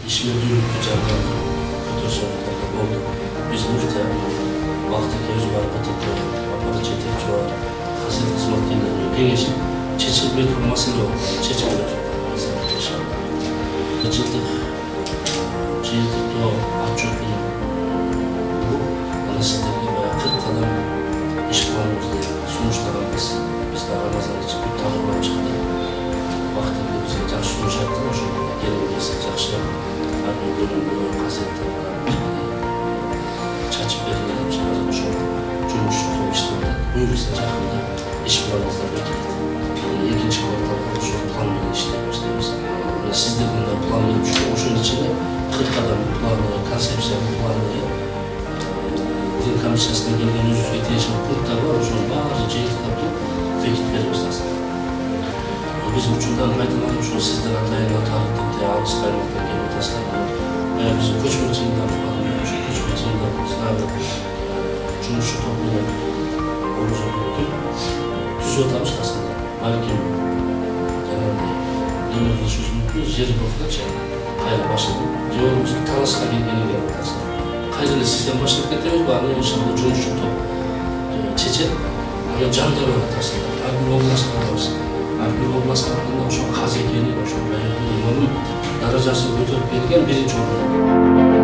ишмердүүлүктү жардамды көтөрсөңүздөр болду. Биз муфтия вакытта өзү бар БТТ аппарат жетекчи бар, касиет кызматкерлеринин кеңешип чечилбей турган маселе болуп чечилбей жылдык жыйынтыктоо отчетун ана сиздерге баягы 40 кадам иш планыбызды сунуштаганбыз. Биз да Рамазан ичип талкуулап чыктык. Вакытында бизге жакшы сунуш айттык, ошо келгенбиз жакшы армия бөлүмүнө касиеттен чачып берген чыгар ошо жумуш топ иштеп атат. Буюрса жакында иш планыбызда бекитилди. Экинчи кварталда ошо план менен иштеп баштайбыз. Сиздердин да план менен түшкөн, ошонун ичинде 40 кадам планы, концепция планы, комиссиясынан келген өзүбүзгө тиешелүү пункттар бар, ошонун баары жыйынтыктап бекитип беребиз аслында. Биз учурдан пайдаланып, ошо сиздер атайын аталыктыкты алыс аймактан келип атасыздар. Биз көчмө жыйындар бар, ошо көчмө жыйындар биз дагы жумушчу топ менен түзүп атабыз аслында. Балким жанагындай неме кылышыбыз мүмкүн, Жериковдачы кайра баштап, же болбосо Таласка келгенге атасыздар. Кайра эле сизден баштап кетебизби, аны иншалла жумушчу топ чечет, аны жандап атасыздар. Ар бир областка барабыз. Ар бир областка барганда ошо казекени, ошо имамдын даражасын көтөрүп берген биринчи орун.